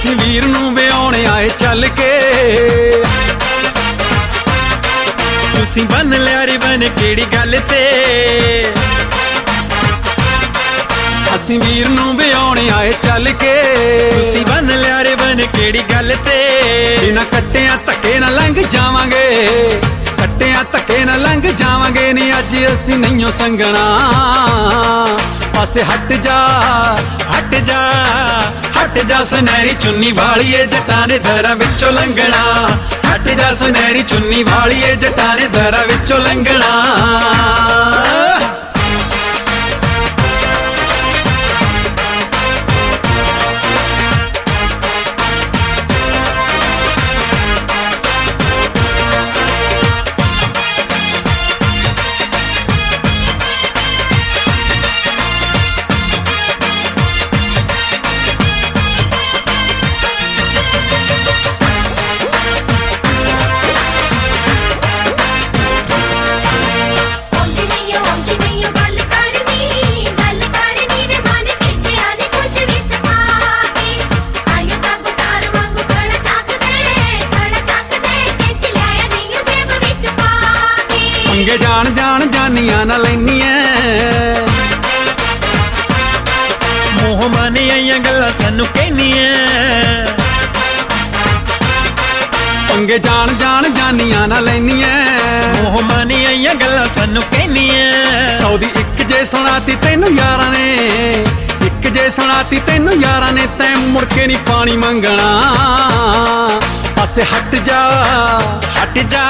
ਅਸੀਂ ਵੀਰ ਨੂੰ ਵਿਆਹੁਣ ਆਏ ਚੱਲ ਕੇ। ਤੁਸੀਂ ਬੰਨ ਲਿਆ ਰਿਬਨ ਕਿਹੜੀ ਗੱਲ ਤੇ, ਅਸੀਂ ਵੀਰ ਨੂੰ ਵਿਆਹੁਣ ਆਏ ਚੱਲ ਕੇ। ਤੁਸੀਂ ਬੰਨ ਲਿਆ ਰਿਬਨ ਕਿਹੜੀ ਗੱਲ ਤੇ, ਬਿਨਾਂ ਕੱਟਿਆਂ ਧੱਕੇ ਨਾ ਲੰਘ ਜਾਵਾਂਗੇ, ਕੱਟਿਆਂ ਧੱਕੇ ਨਾ ਲੰਘ ਜਾਵਾਂਗੇ ਨੀ ਅੱਜ ਅਸੀਂ ਨਹੀਂਓ ਸੰਗਣਾ। ਪਾਸੇ ਹਟ ਜਾ ਹਟ ਜਾ ਹਟ ਜਾ ਸੁਨਹਿਰੀ ਚੁੰਨੀ ਵਾਲੀਏ ਜੱਟਾਂ ਨੇ ਦਰਾਂ ਵਿੱਚੋਂ ਲੰਘਣਾ। ਹਟ ਜਾ ਸੁਨਹਿਰੀ ਚੁੰਨੀ ਵਾਲੀਏ ਜੱਟਾਂ ਨੇ ਦਰਾਂ ਵਿੱਚੋਂ ਲੰਘਣਾ। ਪੰਗੇ ਜਾਣ ਜਾਣ ਜਾਨੀਆਂ ਨਾ ਲੈਨੀਆਂ, ਮੋਹ ਮਾਨੇ ਆਈਆਂ ਗੱਲਾਂ ਸਾਨੂੰ ਕਹਿਨੀਆਂ। ਪੰਗੇ ਜਾਣ ਜਾਣ ਜਾਨੀਆਂ ਨਾ ਲੈਨੀਆਂ, ਮੋਹ ਮਾਨੇ ਆਈਆਂ ਗੱਲਾਂ ਸਾਨੂੰ ਕਹਿਨੀਆਂ। 100 ਦੀ ਇੱਕ ਜੇ ਸੁਣਾਤੀ ਤੈਨੂੰ ਯਾਰਾਂ ਨੇ, ਇੱਕ ਜੇ ਸੁਣਾਤੀ ਤੈਨੂੰ ਯਾਰਾਂ ਨੇ, ਤੈਂ ਮੁੜ ਕੇ ਨਹੀਂ ਪਾਣੀ ਮੰਗਣਾ। ਪਾਸੇ ਹਟ ਜਾ ਹਟ ਜਾ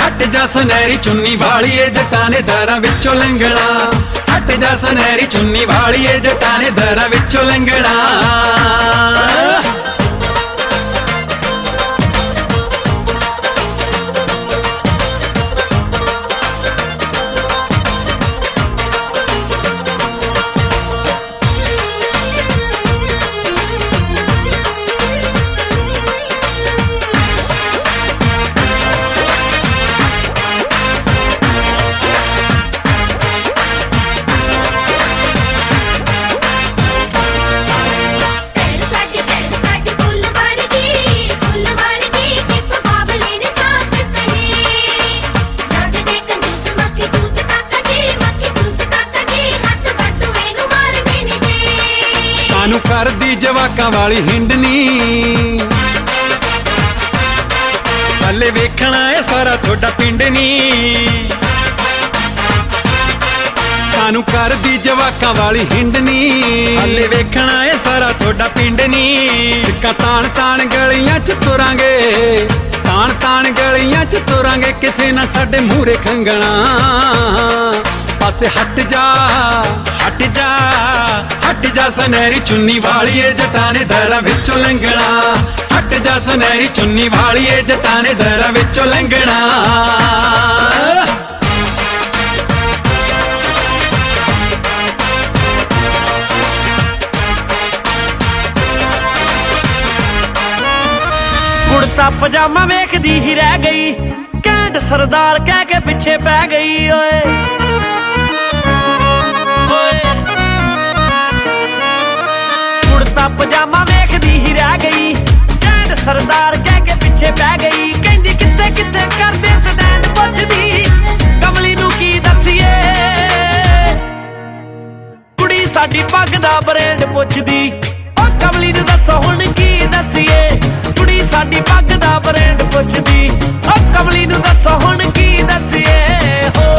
ਹਟ ਜਾ ਸੁਨਹਿਰੀ ਚੁੰਨੀ ਵਾਲੀਏ ਜੱਟਾਂ ਨੇ ਦਰਾਂ ਵਿੱਚੋਂ ਲੰਘਣਾ। ਹਟ ਜਾ ਸੁਨਹਿਰੀ ਚੁੰਨੀ ਵਾਲੀਏ ਜੱਟਾਂ ਨੇ ਦਰਾਂ ਵਿੱਚੋਂ ਲੰਘਣਾ। ਕਾਨੂੰ ਕਰਦੀ ਜਵਾਕਾਂ ਵਾਲੀ ਹਿੰਡਨੀ, ਹਲੇ ਵੇਖਣਾ ਏ ਸਾਰਾ ਤੁਹਾਡਾ ਪਿੰਡ ਨੀ। ਕਾਨੂੰ ਕਰਦੀ ਜਵਾਕਾਂ ਵਾਲੀ ਹਿੰਡਨੀ, ਹਲੇ ਵੇਖਣਾ ਏ ਸਾਰਾ ਤੁਹਾਡਾ ਪਿੰਡ ਨੀ। ਟਿੱਕਾ ਤਾਣ ਤਾਣ ਗਲੀਆਂ ਚ ਤੁਰਾਂਗੇ, ਤਾਣ ਤਾਣ ਗਲੀਆਂ ਚ ਤੁਰਾਂਗੇ, ਕਿਸੇ ਨਾ ਸਾਡੇ ਮੂਹਰੇ ਖੰਗਣਾ। ਪਾਸੇ ਹਟ ਜਾ ਹਟ ਜਾ ਹਟ ਜਾ ਸੁਨਹਿਰੀ ਚੁੰਨੀ ਵਾਲੀਏ ਜੱਟਾਂ ਨੇ ਦਰਾਂ ਵਿੱਚੋਂ ਲੰਘਣਾ। ਹਟ ਜਾ ਸੁਨਹਿਰੀ ਚੁੰਨੀ ਵਾਲੀਏ ਜੱਟਾਂ ਨੇ ਦਰਾਂ ਵਿੱਚੋਂ ਲੰਘਣਾ। ਕੁੜਤਾ ਪਜਾਮਾ ਵੇਖਦੀ ਹੀ ਰਹਿ ਗਈ, ਘੈਂਟ ਸਰਦਾਰ ਕਹਿ ਕੇ ਪਿੱਛੇ ਪੈ ਗਈ ਓਏ। ਕੁੜਤਾ ਪਜਾਮਾ ਵੇਖਦੀ ਹੀ ਰਹਿ ਗਈ, ਘੈਂਟ ਸਰਦਾਰ ਕਹਿ ਕੇ ਪਿੱਛੇ ਪੈ ਗਈ। ਕਹਿੰਦੀ ਕਿੱਥੇ ਕਿੱਥੇ ਕਰਦੇ ਸਟੈਂਡ, ਪੁੱਛਦੀ ਕਮਲੀ ਨੂੰ ਕੀ ਦੱਸੀਏ। ਕੁੜੀ ਸਾਡੀ ਪੱਗ ਦਾ ਬ੍ਰਾਂਡ ਪੁੱਛਦੀ, ਓ ਕਮਲੀ ਨੂੰ ਦੱਸੋ ਹੁਣ ਕੀ ਦੱਸੀਏ। ਕੁੜੀ ਸਾਡੀ ਪੱਗ ਦਾ ਬ੍ਰਾਂਡ ਪੁੱਛਦੀ, ਓ ਕਮਲੀ ਨੂੰ ਦੱਸੋ ਹੁਣ ਕੀ ਦੱਸੀਏ ਹੋ।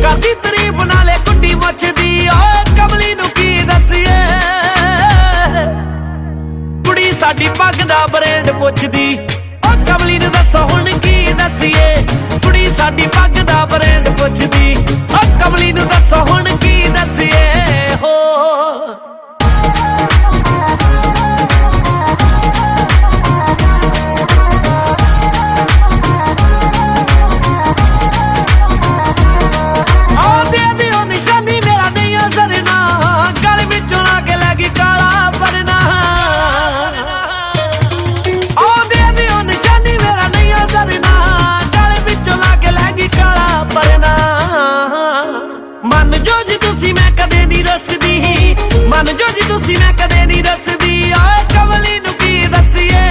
ਕਰਦੀ ਤਾਰੀਫ ਨਾਲੇ ਕੁੰਡੀ ਮੱਚਦੀ, ਓ ਕਮਲੀ ਨੂੰ ਕੀ ਦੱਸੀਏ। ਕੁੜੀ ਸਾਡੀ ਪੱਗ ਦਾ ਬ੍ਰਾਂਡ ਪੁੱਛਦੀ, ਓ ਕਮਲੀ ਨੂੰ ਦੱਸੋ ਹੁਣ ਕੀ ਦੱਸੀਏ। ਕੁੜੀ ਸਾਡੀ ਪੱਗ ਦਾ ਬ੍ਰਾਂਡ ਪੁੱਛਦੀ, ਓ ਕਮਲੀ ਨੂੰ ਦੱਸੋ ਹੁਣ ਕੀ ਦੱਸੀਏ ਹੋ। ਮੰਨ ਜੋ ਜੀ ਤੁਸੀਂ ਮੈਂ ਕਦੇ ਨਹੀਂ ਦੱਸਦੀ ਓਏ ਕਮਲੀ ਨੂੰ ਕੀ ਦੱਸੀਏ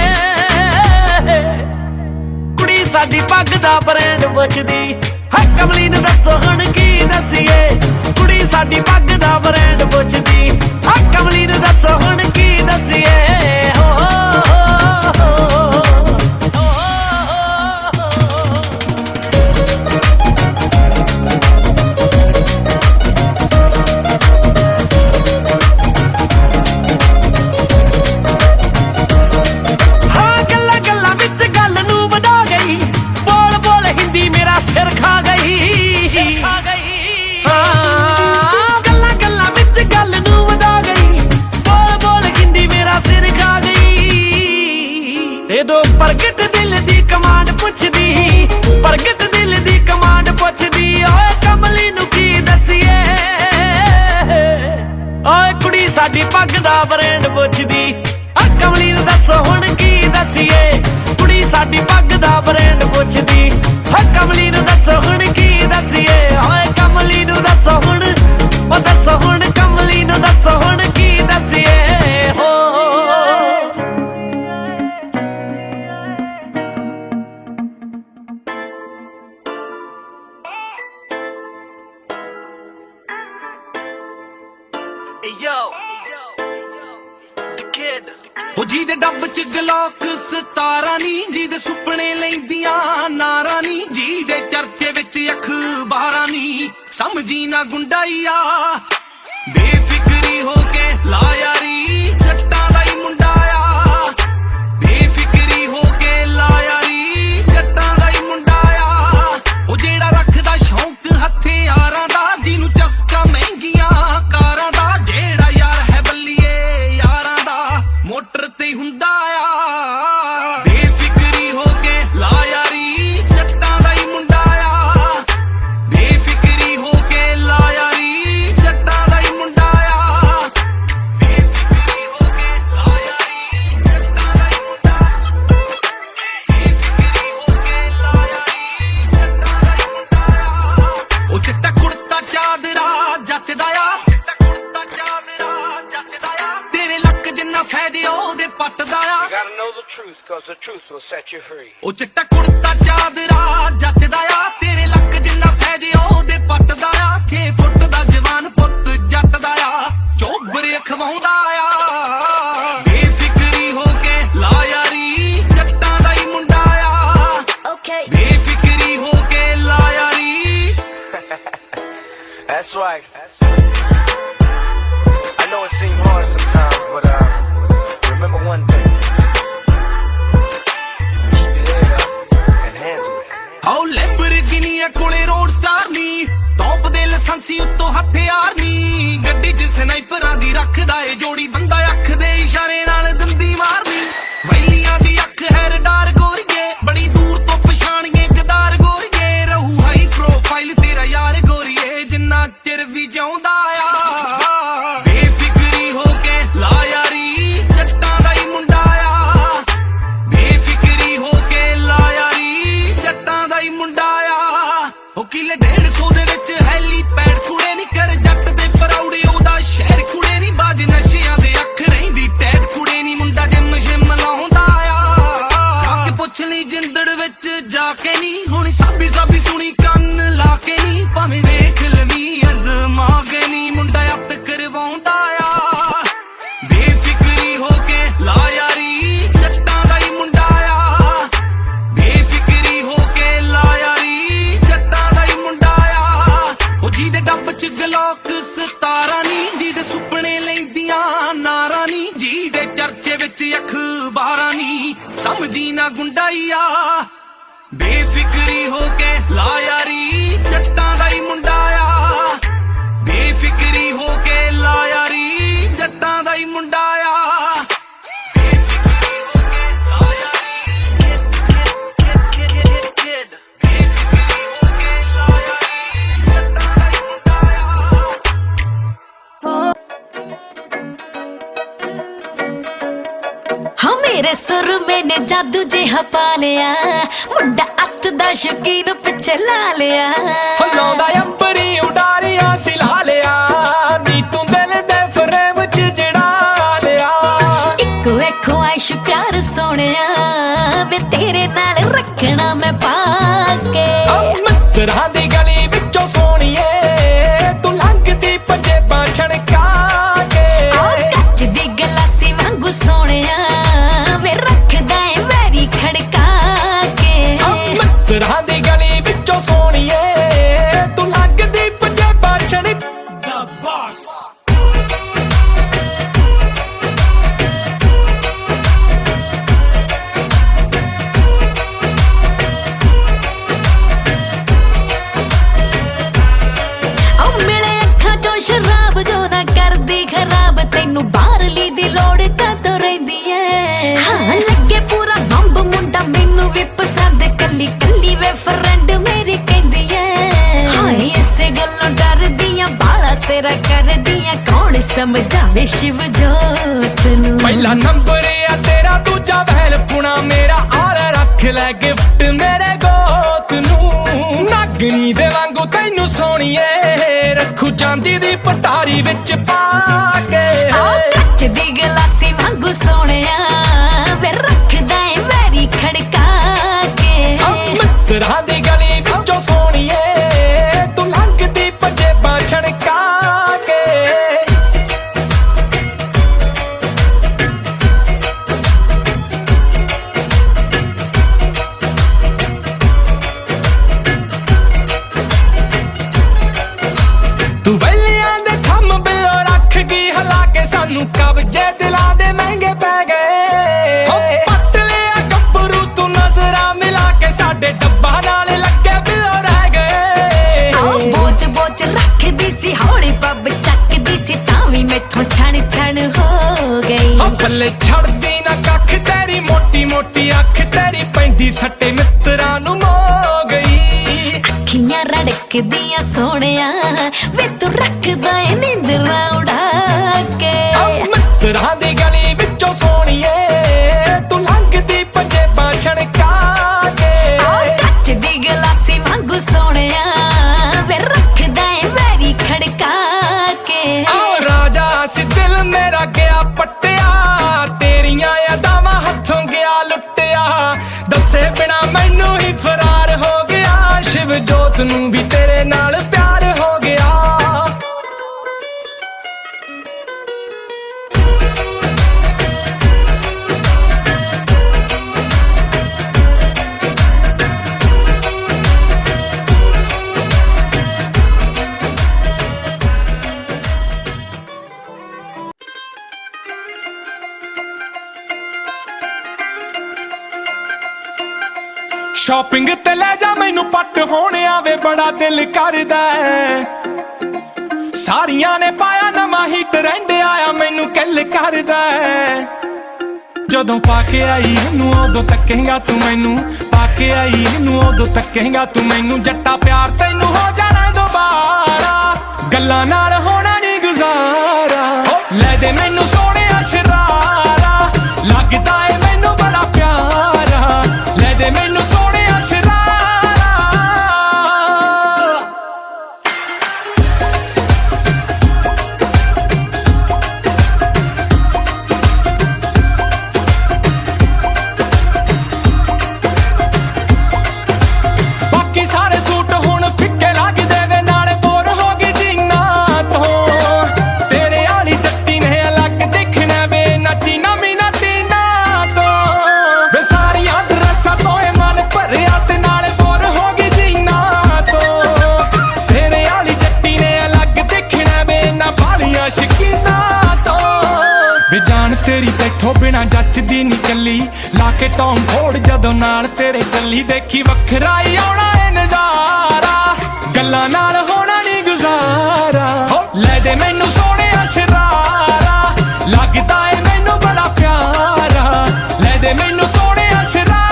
ਕੁੜੀ ਸਾਡੀ ਪੱਗ ਦਾ ਬ੍ਰਾਂਡ ਪੁੱਛਦੀ ਹੈ ਕਮਲੀ ਨੂੰ ਦੱਸੋ ਹੁਣ ਕੀ ਦੱਸੀਏ ਕੁੜੀ ਸਾਡੀ ਪੱਗ ਦਾ ਬ੍ਰਾਂਡ ਪੁੱਛਦੀ ਹੈ ਕਮਲੀ ਨੂੰ ਦੱਸੋ ਹੁਣ ਕੀ ਦੱਸੀਏ ਹੋ ਸਿਰ ਖਾ ਗਈ ਹਾਂ ਗੱਲਾਂ ਗੱਲਾਂ ਵਿੱਚ ਗੱਲ ਨੂੰ ਵਧਾ ਗਈ ਬੋਲ ਬੋਲ ਹਿੰਦੀ ਮੇਰਾ ਸਿਰ ਖਾ ਗਈ ਦੇ ਦੋ ਪ੍ਰਗਟ ਦਿਲ ਦੀ ਕਮਾਂਡ ਪੁੱਛਦੀ ਪ੍ਰਗਟ ਦਿਲ ਦੀ ਕਮਾਂਡ ਪੁੱਛਦੀ ਓਏ ਕਮਲੀ ਨੂੰ ਕੀ ਦੱਸੀਏ ਓਏ ਕੁੜੀ ਸਾਡੀ ਪੱਗ ਦਾ ਬ੍ਰਾਂਡ ਪੁੱਛਦੀ ਆ ਕਮਲੀ ਨੂੰ ਦੱਸੋ ਹੁਣ ਕੀ ਦੱਸੀਏ ਕੁੜੀ ਸਾਡੀ ਪੱਗ ਦਾ ਬ੍ਰਾਂਡ ਪੁੱਛਦੀ ਹਾਂ ਕਮਲੀ ਨੂੰ ਦੱਸੋ ਹੁਣ ਕੀ ਦੱਸੀਏ ਓਏ ਕਮਲੀ ਨੂੰ ਦੱਸੋ ਹੁਣ ਉਹ ਦੱਸੋ ਹੁਣ ਕਮਲੀ ਨੂੰ ਦੱਸੋ ਹੁਣ ਕੀ ਦੱਸੀਏ ਹੋ ਉਹ ਜੀ ਦੇ ਡੱਬ ਚ ਗਲੋਕ 17 ਨੀ ਜੀ ਦੇ ਸੁਪਨੇ ਲੈਂਦੀਆਂ ਨਾਰਾਂ ਨੀ ਜੀ ਦੇ ਚਰਚੇ ਵਿੱਚ ਅਖਬਾਰਾਂ ਨੀ ਸਮਝੀ ਨਾ ਗੁੰਡਾਈਆ ਬੇਫਿਕਰੀ ਹੋ ਕੇ ਲਾ ਯਾਰੀ ਜੱਟਾਂ ਦਾ ਹੀ ਮੁੰਡਾ ਆ ਬੇਫਿਕਰੀ ਹੋ ਕੇ ਲਾ ਯਾਰੀ ਜੱਟਾਂ ਦਾ ਹੀ ਮੁੰਡਾ ਆ ਉਹ ਜਿਹੜਾ ਰੱਖਦਾ ਸ਼ੌਂਕ ਹਥਿਆਰਾਂ ਦਾ ਜਿਹਨੂੰ ਚਸਕਾ ਮਹਿੰਗੀਆਂ ਕਾਰਾਂ ਦਾ ਜਿਹੜਾ ਯਾਰ ਹੈ ਬੱਲੀਏ ਯਾਰਾਂ ਦਾ ਮੋਟਰ ਤੇ ਹੁੰਦਾ ਆ ਬੇਫਿਕਰੀ ਹੋ ਕੇ ਲਾ ਯਾਰੀ ਜੱਟਾਂ ਦਾ ਹੀ ਮੁੰਡਾ ਆ ਬੇਫਿਕਰੀ ਹੋ ਕੇ ਲਾ ਯਾਰੀ ਜੱਟਾਂ ਦਾ ਹੀ ਮੁੰਡਾ ਆ ਬੇਫਿਕਰੀ ਹੋ ਕੇ ਲਾ ਯਾਰੀ ਜੱਟਾਂ ਦਾ ਹੀ ਮੁੰਡਾ ਬੇਫਿਕਰੀ ਹੋ ਕੇ ਲਾ ਯਾਰੀ ਜੱਟਾਂ ਦਾ ਹੀ ਮੁੰਡਾ ਆ ਉਹ ਚਿੱਟਾ ਕੁੜਤਾ ਚਾਦਰਾ ਜੱਚਦਾ ਆ ਚਿੱਟਾ ਕੁੜਤਾ ਚਾਦਰਾ ਜੱਚਦਾ ਆ ਤੇਰੇ ਲੱਕ ਜਿੰਨਾ ਫਾਇਦੇ ਉਹਦੇ ਪੱਟਦਾ ਆ You gotta know the truth, cause the truth will set you free. ਉਹ ਚਿੱਟਾ ਕੁੜਤਾ ਚਾਦਰਾ ਜੱਚਦਾ ਆ ਤੇਰੇ ਲੱਕ ਜਿੰਨਾ ਸਹਿਜੇ ਉਹਦੇ ਪੱਟਦਾ ਆ 6 ਫੁੱਟ ਦਾ ਜਵਾਨ ਪੁੱਤ ਜੱਟ ਦਾ ਆ ਚੋਬਰੇ ਖਵਾਉਂਦਾ ਆ ਬੇਫਿਕਰੀ ਹੋ ਕੇ ਲਾ ਯਾਰੀ ਜੱਟਾਂ ਦਾ ਹੀ ਮੁੰਡਾ ਆ Okay. ਬੇਫਿਕਰੀ ਹੋ ਕੇ ਲਾ ਯਾਰੀ That's right. I know it seems hard sometimes, but remember one thing. Keep your head up and handle it. ਆਓ ਲੈਂਬਰਗਿਨੀ ਆ ਕੋਲੇ ਰੋਡ ਸਟਾਰ ਨੀ ਟੌਪ ਦੇ ਲਾਇਸੈਂਸੀ ਉੱਤੋਂ ਹਥਿਆਰ ਨੀ ਗੱਡੀ 'ਚ ਸਨਾਈਪਰਾਂ ਦੀ ਰੱਖਦਾ ਏ ਜੋੜੀ ਬੰਦਾ ਅੱਖ ਦੇ ਇਸ਼ਾਰੇ ਨਾਲ ਦੰਦੀ ਮਾਰਨੀ ਵੈਲੀਆਂ ਦੀ ਅੱਖ ਹੈ ਰਡਾਰ ਗੋਰੀਏ ਬੜੀ ਦੂਰ ਤੋਂ ਪਛਾਣੀਏ ਗਦਾਰ ਗੋਰੀਏ ਰਹੂ ਹਾਈ ਪ੍ਰੋਫਾਈਲ ਤੇਰਾ ਯਾਰ ਗੋਰੀਏ ਜਿੰਨਾ ਚਿਰ ਵੀ ਜਿਉਂਦਾ ਆ ਬੇਫਿਕਰੀ ਹੋ ਕੇ ਲਾ ਯਾਰੀ ਜੱਟਾਂ ਦਾ ਹੀ ਮੁੰਡਾ ਆ ਬੇਫਿਕਰੀ ਹੋ ਕੇ ਲਾ ਯਾਰੀ ਜੱਟਾਂ ਦਾ ਹੀ ਮੁੰਡਾ ਆ ਉਹ ਕਿਲੇ 150 ਦੇ ਵਿੱਚ ਹੈਲੀਪੈਡ ਕੁੜੇ ਨਹੀਂ ਕਰ ਜੱਟ ਦੇ ਪਰੌੜੇ ਉਹਦਾ ਸ਼ਹਿਰ ਕੁੜੇ ਨਹੀਂ ਬਾਜ ਨਸ਼ਿਆਂ ਦੇ ਅੱਖ ਰਹਿੰਦੀ ਟੈਟ ਕੁੜੇ ਨਹੀਂ ਮੁੰਡਾ ਜਿੰਮ ਸ਼ਿਮ ਲਾਉਂਦਾ ਆ ਜਾ ਕੇ ਪੁੱਛ ਲਈ ਜਿੰਦੜ ਵਿੱਚ ਜਾ ਕੇ ਨਹੀਂ ਹੁਣ ਸਾਬੀ ਸਾਬੀ ਸੁਣੀ ਕੰਨ ਲਾ ਕੇ ਨਹੀਂ ਭਾਵੇਂ ਦੇਖ ਲਵੀ ਅਜ਼ਮਾ ਕੇ ਨਹੀਂ ਮੁੰਡਾ ਅੱਤ ਕਰਵਾਉਂਦਾ ਆ ਬੇਫਿਕਰੀ ਹੋ ਕੇ ਲਾ ਯਾਰੀ ਜੱਟਾਂ ਦਾ ਹੀ ਮੁੰਡਾ ਆ ਬੇਫਿਕਰੀ ਹੋ ਕੇ ਲਾ ਯਾਰੀ ਜੱਟਾਂ ਦਾ ਹੀ ਮੁੰਡਾ ਆ ਉਹ ਜੀ ਦੇ ਡੱਬ ਚ ਗਲੋਕ 17 ਨੀ ਜੀ ਦੇ ਸੁਪਨੇ ਲੈਂਦੀਆਂ ਨਾਰਾਂ ਨੀ ਜੀ ਦੇ ਚਰਚੇ ਵਿੱਚ ਅਖਬਾਰਾਂ ਨੀ ਸਮਝੀ ਨਾ ਗੁੰਡਾਈਆ ਬੇਫਿਕਰੀ ਹੋ ਕੇ ਲਾ ਯਾਰੀ ਜੱਟਾਂ ਦਾ ਹੀ ਮੁੰਡਾ ਆ ਬੇਫਿਕਰੀ ਹੋ ਕੇ ਲਾ ਯਾਰੀ ਜੱਟਾਂ ਦਾ ਹੀ ਮੁੰਡਾ ਆ ਬੇਫਿਕਰੀ ਹੋ ਕੇ ਲਾ ਯਾਰੀ Kid. ਬੇਫਿਕਰੀ ਹੋ ਕੇ ਲਾ ਯਾਰੀ ਜੱਟਾਂ ਦਾ ਹੀ ਮੁੰਡਾ ਆ ਹਾਂ ਮੇਰੇ ਸੁਰਮੇ ਨੇ ਜਾਦੂ ਜਿਹਾ ਪਾ ਲਿਆ ਮੁੰਡਾ ਅੱਤ ਦਾ ਸ਼ੌਕੀਨ ਪਿੱਛੇ ਲਾ ਲਿਆ ਲਾਉਂਦਾ ਅੰਬਰੀ ਉਡਾਰੀਆਂ ਸਿਲਾ ਲਿਆ ਨੀ ਤੂੰ ਦਿਲ ਦੇ ਫਰੇਮ 'ਚ ਸਮਝਾਵੇ ਸ਼ਿਵ ਜੋਤ ਨੂੰ। ਪਹਿਲਾ ਨੰਬਰ ਆ ਤੇਰਾ, ਦੂਜਾ ਵਹਿਲ ਪੁਣਾ ਮੇਰਾ, ਆਲ ਰੱਖ ਲੈ ਗਿਫਟ ਮੇਰੇ ਗੋਤ ਨੂੰ। ਨਾਗਣੀ ਦੇ ਵਾਂਗੂ ਤੈਨੂੰ ਸੋਹਣੀਏ ਰੱਖੂ ਚਾਂਦੀ ਦੀ ਪਟਾਰੀ ਵਿੱਚ ਪਾ ਕੇ। ਕੱਚ ਦੀ ਗਲਾਸੀ ਵਾਂਗੂ ਸੋਹਣਿਆ ਵੇ ਰੱਖਦਾ ਏ ਵੈਰੀ ਖੜਕਾ ਕੇ। ਮਿੱਤਰਾਂ ਦੀ ਗਲੀ ਵਿੱਚੋਂ ਸੋਹਣੀਏ ਤੂੰ ਲੰਘਦੀ ਪੰਜੇਬਾਂ ਛਣਕਾ ਕੇ। ਤੂੰ ਵੈਲਿਆਂ ਦੇ ਥੰਮ ਬਿੱਲੋ ਰੱਖ ਗਈ ਹਲਾ ਕੇ, ਸਾਨੂੰ ਕਬਜੇ ਦਿਲਾਂ ਦੇ ਮਹਿੰਗੇ ਪੈ ਗਏ। ਪੱਟ ਲਿਆ ਗੱਭਰੂ ਤੂੰ ਨਜ਼ਰਾਂ ਮਿਲਾ ਕੇ, ਸਾਡੇ ਡੱਬਾ ਨਾਲ ਲੱਗੇ ਬਿੱਲੋ ਰਹਿ ਗਏ। ਬੋਚ ਬੋਚ ਰੱਖਦੀ ਸੀ ਹੌਲੀ ਪੱਬ ਚੱਕਦੀ ਸੀ ਤਾਂ ਵੀ ਮੈਥੋਂ ਛਣ ਛਣ ਹੋ ਗਈ। ਪੱਲੇ ਛੱਡਦੀ ਨਾ ਕੱਖ ਤੇਰੀ ਮੋਟੀ ਮੋਟੀ ਅੱਖ, ਤੇਰੀ ਪੈਂਦੀ ਸੱਟੇ ਮਿੱਤਰਾਂ ਨੂੰ ਮੋ ਗਈ। ਅੱਖੀਆਂ ਰੜਕਦੀਆਂ ਸੋਹਣਿਆ ਵੇ ਤੂੰ ਰੱਖਦਾ ਏ ਨੀਂਦਰਾਂ ਉਡਾ ਕੇ। ਮਿੱਤਰਾਂ ਦੀ ਗਲੀ ਵਿੱਚੋਂ ਸੋਹਣੀਏ ਤੂੰ ਲੰਘਦੀ ਪੰਜੇਬਾਂ ਛਣਕਾ ਕੇ। ਕੱਚ ਦੀ ਗਲਾਸੀ ਵਾਂਗੂ ਸੋਹਣਿਆ ਵੇ ਰੱਖਦਾ ਏ ਵੈਰੀ ਖੜਕਾ ਕੇ। ਰਾਜਾ ਸੀ ਦਿਲ ਮੇਰਾ ਗਿਆ ਪੱਟਿਆ, ਤੇਰੀਆਂ ਯਾਦਾਂ ਹੱਥੋਂ ਗਿਆ ਲੁੱਟਿਆ। ਦੱਸੇ ਬਿਨਾ ਮੈਨੂੰ ਹੀ ਫਰਾਰ ਹੋ ਗਿਆ, ਸ਼ਿਵ ਜੋਤ ਨੂੰ ਵੀ ਤੇਰੇ ਨਾਲ ਪਿਆਰ ਹੋ ਗਿਆ। ਸ਼ਾਪਿੰਗ ਤੇ ਲੈ ਜਾ ਮੈਨੂੰ ਪੱਟ ਹੋਣ ਆਵੇ, ਬੜਾ ਦਿਲ ਕਰਦਾ ਸਾਰੀਆਂ ਨੇ ਪਾਇਆ ਨਵਾਂ ਹੀ ਟ੍ਰੈਂਡ ਆਇਆ, ਮੈਨੂੰ ਕਿੱਲ ਕਰਦਾ ਜਦੋਂ ਪਾ ਕੇ ਆਈ ਇਹਨੂੰ ਉਦੋਂ ਤੱਕੇਂਗਾ ਤੂੰ ਮੈਨੂੰ, ਪਾ ਕੇ ਆਈ ਇਹਨੂੰ ਉਦੋਂ ਤੱਕੇਂਗਾ ਤੂੰ ਮੈਨੂੰ। ਜੱਟਾ ਪਿਆਰ ਤੈਨੂੰ ਹੋ ਜਾਣਾ ਦੁਬਾਰਾ, ਗੱਲਾਂ ਨਾਲ ਹੋਣਾ ਨਹੀਂ ਗੁਜ਼ਾਰਾ। ਲੈ ਦੇ ਮੈਨੂੰ ਸੋਹਣਿਆ ਸ਼ਰਾਰਾ, ਲੱਗਦਾ ਏ ਮੈਨੂੰ ਬੜਾ ਪਿਆਰਾ। ਲੈ ਦੇ ਮੈਨੂੰ ਸੋਹਣਿਆ ਸ਼ਰਾਰਾ। ਬਾਕੀ ਸਾਰੇ ਸੂਟ ਹੁਣ ਫਿੱਕੇ ਲੱਗਦੇ ਵੇ, ਨਾਲੇ ਬੋਰ ਹੋ ਗਈ ਜੀਨਾ ਤੋਂ। ਤੇਰੇ ਵਾਲੀ ਜੱਟੀ ਨੇ ਅਲੱਗ ਦਿਖਣਾ ਵੇ, ਨਾ ਚੀਨਾ ਮੀਨਾ ਟੀਨਾ ਤੋਂ। ਵੇ ਸਾਰੀਆਂ ਡਰੈਸਾਂ ਤੋਂ ਇਹ ਮਨ ਭਰਿਆ ਤੇ ਨਾਲੇ ਬੋਰ ਹੋ ਗਈ ਜੀਨਾ ਤੋਂ। ਤੇਰੇ ਵਾਲੀ ਜੱਟੀ ਨੇ ਅਲੱਗ ਦਿਖਣਾ ਵੇ, ਨਾ ਬਾਲੀਆਂ ਸ਼ਕੀਨਾ ਤੋਂ। ਵੇ ਜਾਨ ਤੇਰੀ ਤੈਥੋਂ ਬਿਨਾ ਜੱਚਦੀ ਨੀ ਕੱਲੀ, ਲਾ ਕੇ ਟੌਮ ਫੋੜ ਜਦੋਂ ਨਾਲ ਤੇਰੇ ਚੱਲੀ। ਦੇਖੀ ਵੱਖਰਾ ਹੀ ਆਉਣਾ ਏ ਨਜ਼ਾਰਾ, ਗੱਲਾਂ ਨਾਲ ਹੋਣਾ ਨੀ ਗੁਜ਼ਾਰਾ। ਲੈ ਦੇ ਮੈਨੂੰ ਸੋਹਣਿਆ ਸ਼ਰਾਰਾ, ਲੱਗਦਾ ਏ ਮੈਨੂੰ ਬੜਾ ਪਿਆਰਾ। ਲੈ ਦੇ ਮੈਨੂੰ ਸੋਹਣਿਆ ਸ਼ਰਾਰਾ।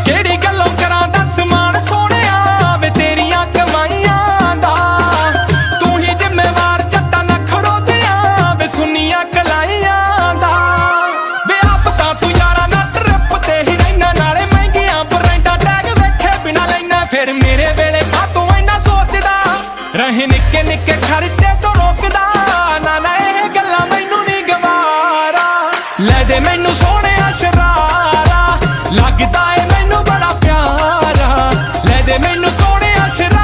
ਕਿਹੜੀ ਗੱਲੋਂ ਕਰਾਂ ਦੱਸ ਮਾਣ ਸੋਹਣਿਆ ਵੇ ਤੇਰੀਆਂ ਕਮਾਈਆਂ ਦਾ। ਤੂੰ ਹੀ ਜ਼ਿੰਮੇਵਾਰ ਜੱਟਾਂ ਨਖਰੋ ਦਿਆਂ ਵੇ ਸੁਨੀਆਂ ਕਲਾਈਆਂ ਦਾ। ਵੇ ਆਪ ਤਾਂ ਤੂੰ ਯਾਰਾਂ ਨਾਲ ਟ੍ਰਿਪ ਤੇ ਹੀ ਰਹਿਣਾ, ਨਾਲੇ ਮਹਿੰਗੀਆਂ ਬਰੈਂਡਾਂ ਟੈਗ ਵੇਖੇ ਬਿਨਾ ਲੈਣਾ। ਫਿਰ ਮੇਰੇ ਵੇਲੇ ਕਾ ਤੂੰ ਇੰਨਾ ਸੋਚਦਾ ਰਹੇ, ਨਿੱਕੇ ਨਿੱਕੇ ਖਰਚੇ ਤੋਂ ਰੋਕਦਾ ਨਾ। ਨਾ ਇਹ ਗੱਲਾਂ ਮੈਨੂੰ ਨਹੀਂ ਗਵਾਰਾ। ਲੈ ਦੇ ਮੈਨੂੰ ਸੋਹਣਿਆ ਸ਼ਰਾਰਾ, ਲੱਗਦਾ ਏ ਮੈਨੂੰ ਬੜਾ ਪਿਆਰਾ। ਲੈ ਦੇ ਮੈਨੂੰ ਸੋਹਣਿਆ ਸ਼ਰਾਰਾ।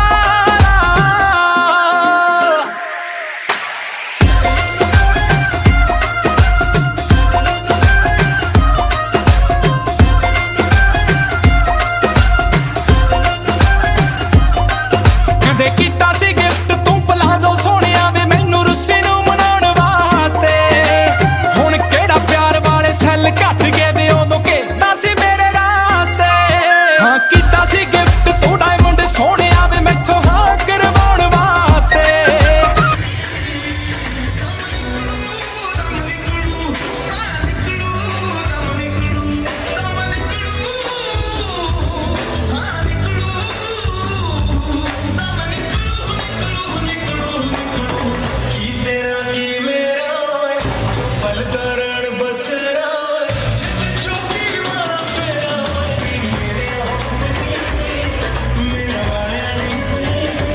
ਕਦੇ ਕੀਤਾ ਸੀ ਗਿਫਟ ਤੂੰ ਪਲਾਜ਼ੋ ਸੋਹਣਿਆ ਵੇ ਮੈਨੂੰ ਰੁੱਸੇ ਨੂੰ ਮਨਾਉਣ ਵਾਸਤੇ। ਹੁਣ ਕਿਹੜਾ ਪਿਆਰ ਵਾਲੇ ਸੈੱਲ ਘੱਟ ਗਏ ਵੇ, ਉਦੋਂ ਘੇਰਦਾ ਸੀ ਮੇਰੇ ਰਾਸਤੇ। बलदरण बसरा जिंद चौकी वाला फेरा मेरे मेरा वाया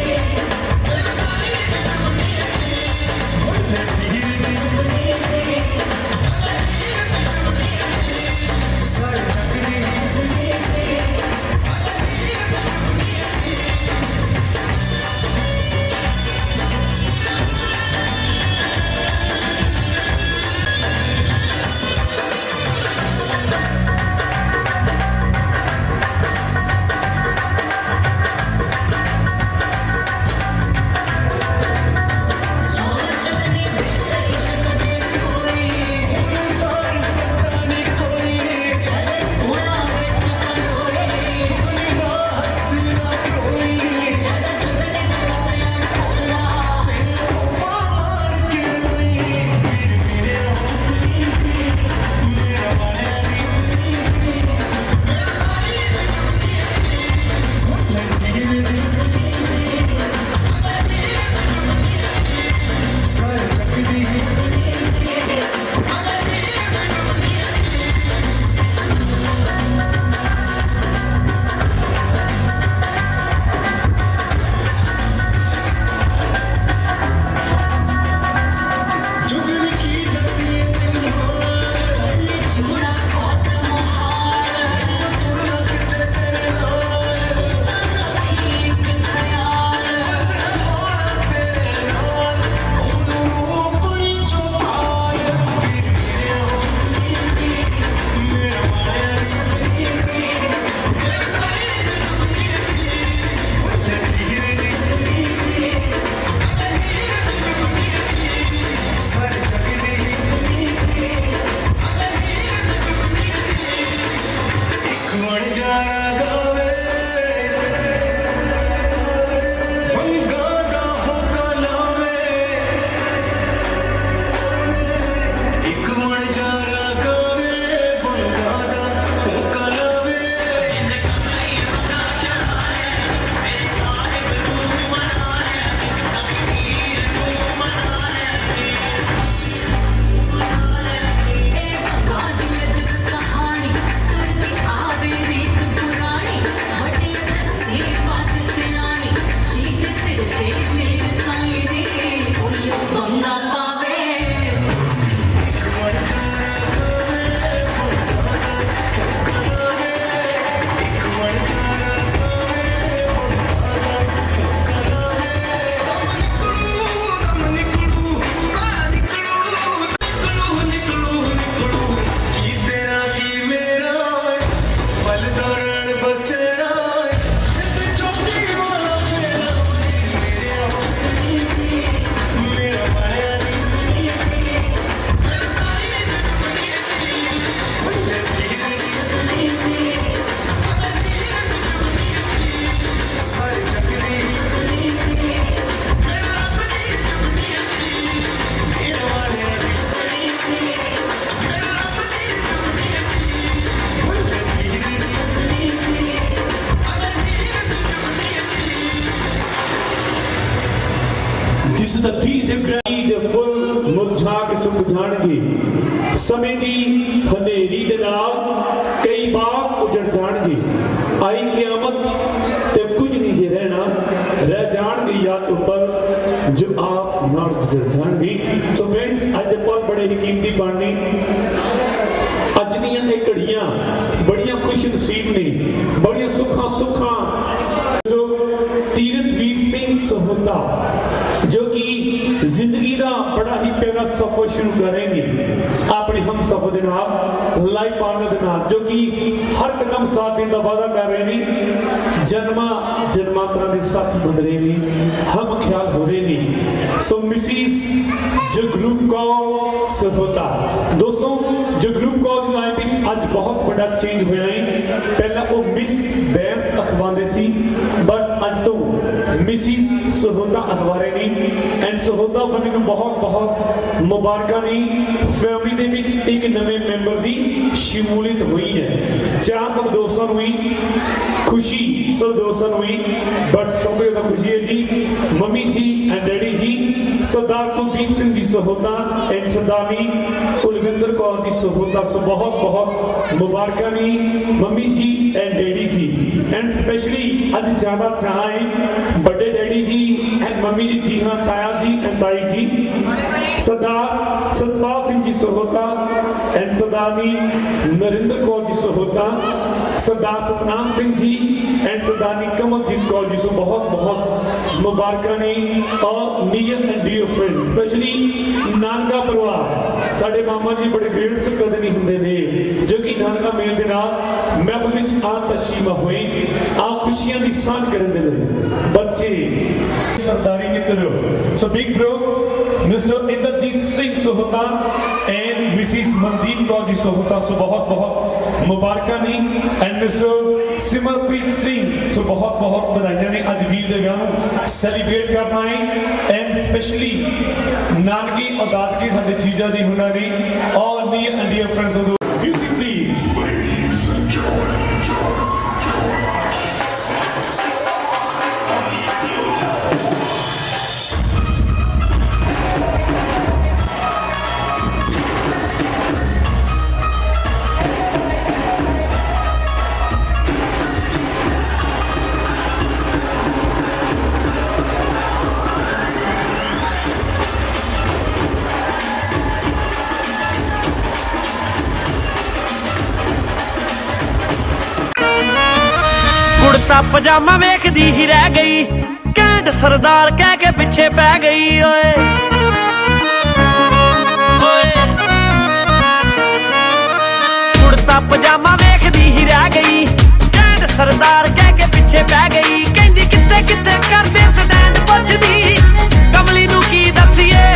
ਸਮੇਂ ਦੀ ਹਨੇਰੀ ਦੇ ਨਾਲ ਕਈ ਬਾਗ ਉਜੜ ਜਾਣਗੇ ਆਈ ਕਿਆਮਤ ਤੇ ਕੁਝ ਨਹੀਂ ਜੇ ਰਹਿਣਾ ਰਹਿ ਜਾਣਗੇ ਯਾਦ ਤੋਂ ਪਲ ਜੋ ਆਪ ਨਾਲ ਗੁਜ਼ਰ ਜਾਣਗੇ ਸੋ ਫਰੈਂਡਸ ਅੱਜ ਦੇ ਪਲ ਬੜੇ ਹੀ ਕੀਮਤੀ ਬਣਨੇ ਅੱਜ ਦੀਆਂ ਇਹ ਘੜੀਆਂ ਬੜੀਆਂ ਖੁਸ਼ ਨਸੀਬ ਨੇ ਬੜੀਆਂ ਸੁੱਖਾਂ ਜੋ ਤੀਰਥਵੀਰ ਸਿੰਘ ਸਹੋਤਾ जो कि जिंदगी का बड़ा ही प्यारा सफर शुरू करेंगे अपने हम सफर के नाल लाइफ पार्टनर के नाल जो कि हर कदम साथ देने का वादा कर रहे हैं जन्मांतरा के साथी बन रहे हैं हम ख्याल हो रहे हैं सो मिसिस जगरूप कौर सहोता दोस्तों जगरूप कौर की लाइफ में आज बहुत बड़ा चेंज होया है पहला वो मिस बैस अखवांदे सी बट अज तो मिसिस सहोता अखवारे नहीं एंड सहोता फैमिली को बहुत बहुत मुबारक नहीं फैमिली दे विच एक नवे मैंबर की शमूलियत हुई है चाह सब दोस्तों हुई खुशी सब दोस्तों हुई बट सब ज्यादा खुशी है जी mummy ji and daddy ji Sardar Kuldeep Singh ji Sahota and Sardarni Kulwinder Kaur ji Sahota. So बहुत बहुत मुबारक नी mummy ji and daddy ji and specially अज ज्यादा चाहे बड़े daddy ji and mummy ji. जी हाँ, ताया जी एंड ताई जी। सरदार सतपाल सिंह जी सहोता एंड सरदारनी नरिंदर कौर जी सहोता। सरदार सतनाम सिंह जी एंड सरदारनी कमलजीत कौर जी। सो बहुत बहुत मुबारक ने। और near and dear friends specially नानका परिवार साडे मामा जी बड़े ग्रेट से कद नहीं होंगे ने जो कि नानका मेल के नाल महफिल विच आ तशीमा हुई आ खुशियां की सांझ करन दे लई बच्चे सरदारी मित्र। So big bro mister Inderjit Singh Sohta and missus Mandeep Kaur ji Sohta. So बहुत बहुत मुबारक ने and mister Simarpreet Singh. So बहुत बहुत बधाइयां ने अज वीर दे विआह नूं सैलीब्रेट करना है एंड स्पेशली नानकी और दादकी साडे जीजा जी हुणां ने। All near and dear friends of the music please. Kurta pyjama वेखदी ही रह गई, कैंट सरदार कह के पिछे पै गई। ओए कुर्ता पजामा वेखदी ही रह गई, कैंट सरदार कह के पिछे पै गई। कहंदी कित्थे कित्थे करदे स्टैंड पुछदी, कमली नूं की दसीए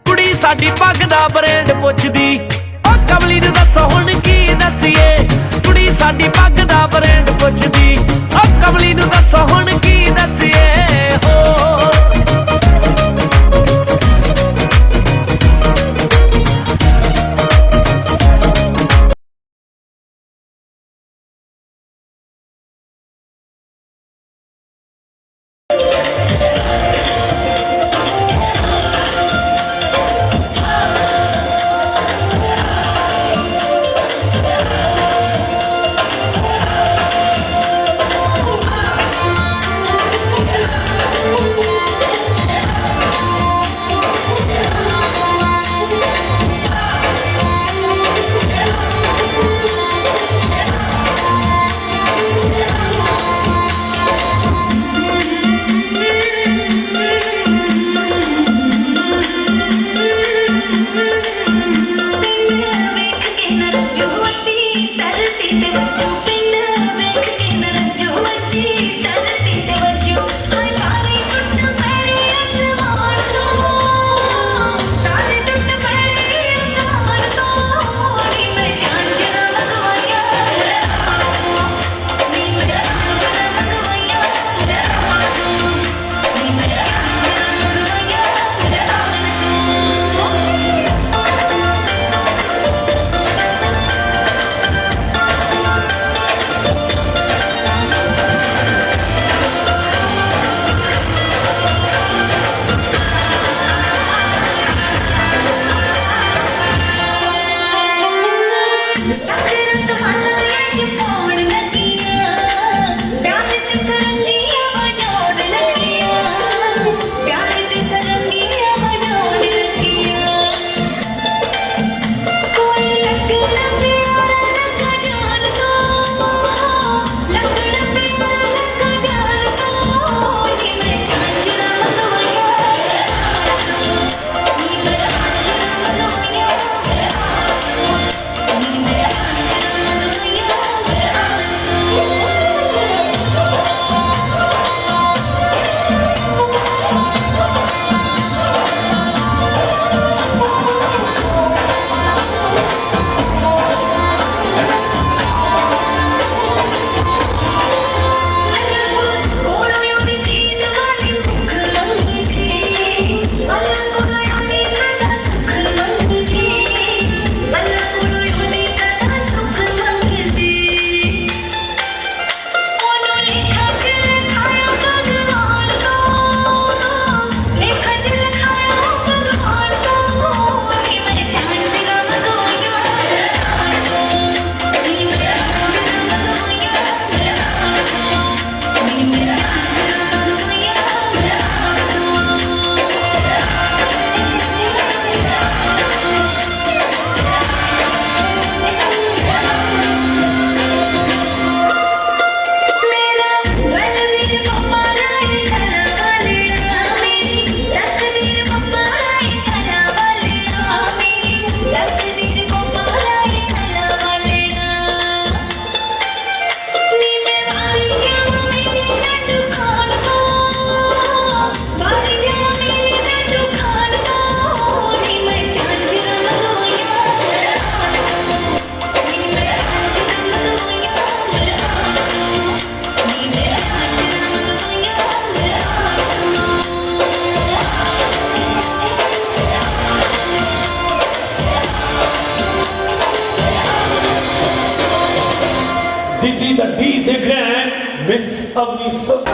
कुड़ी साडी पग दा ब्रांड पुछदी। ओ कमली नूं दसो हुण की दसीए कुड़ी साडी पग दा ब्रांड पुछदी। ओ कमली नूं दसो हुण की दसीए हो। see the DJ Grand, Miss Avni Sab.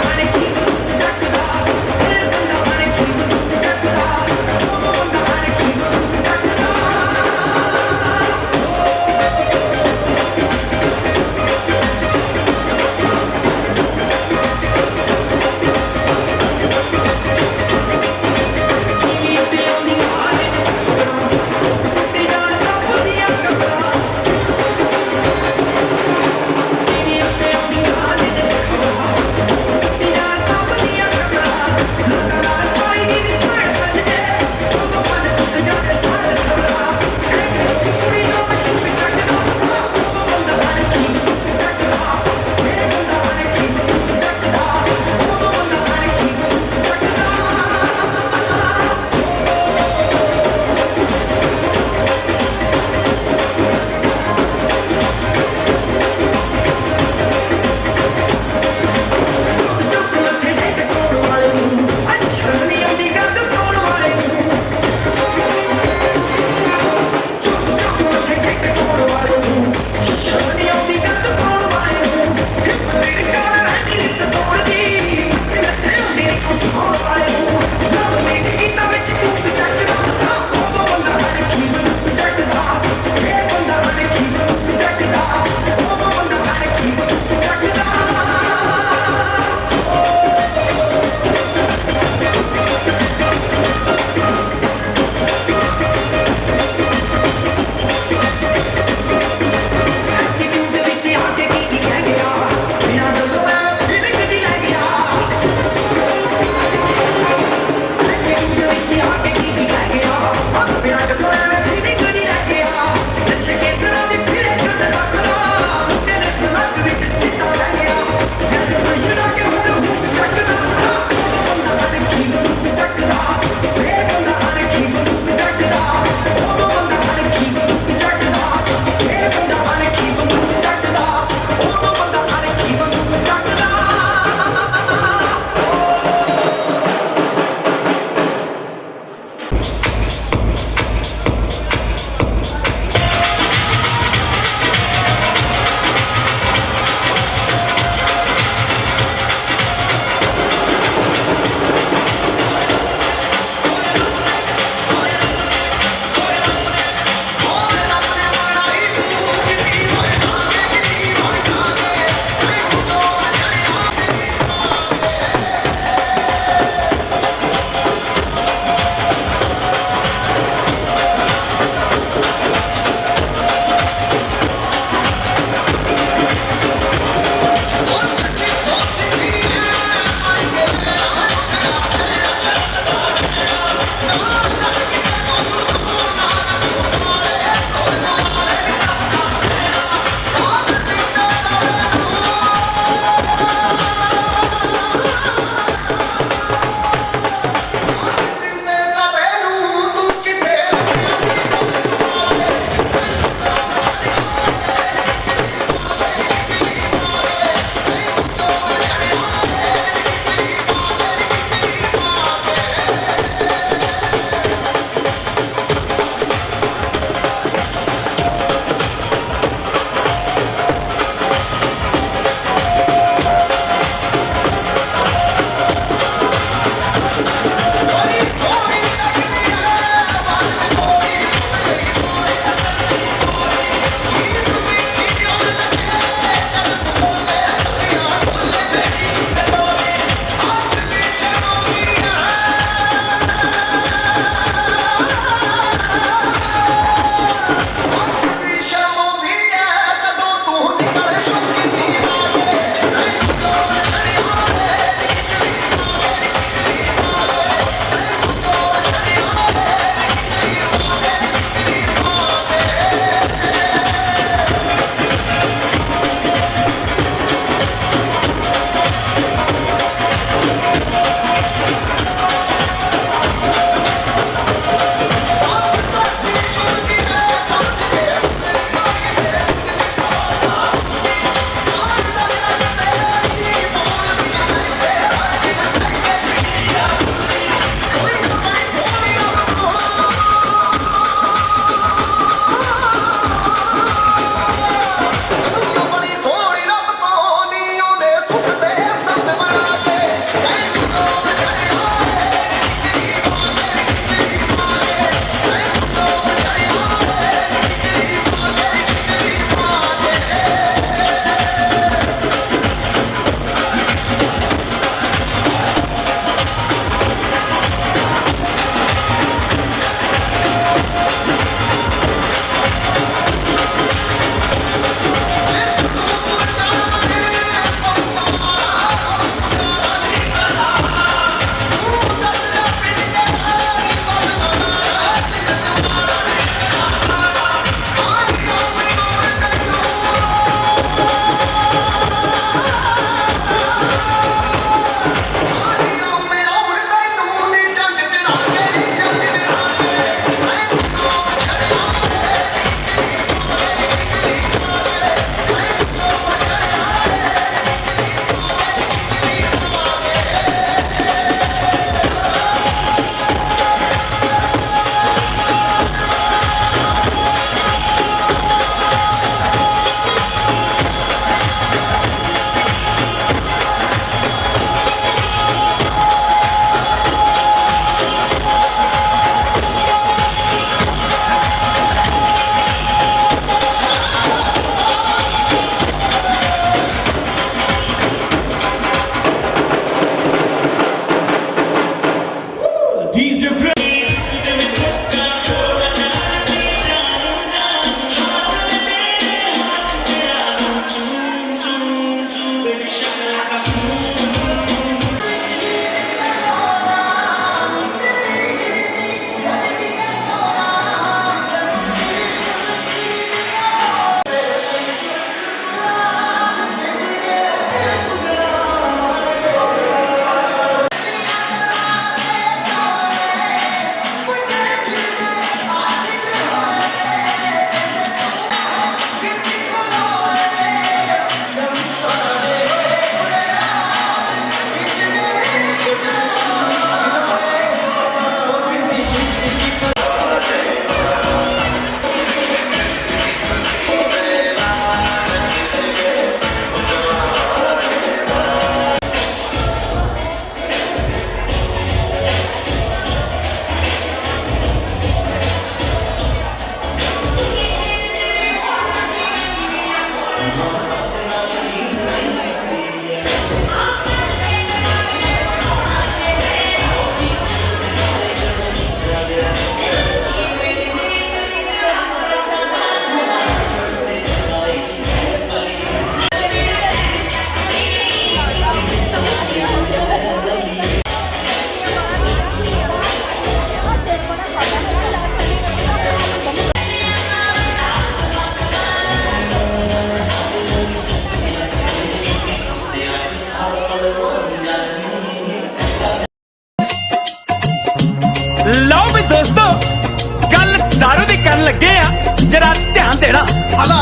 ਦੇਣਾ ਹਲਾ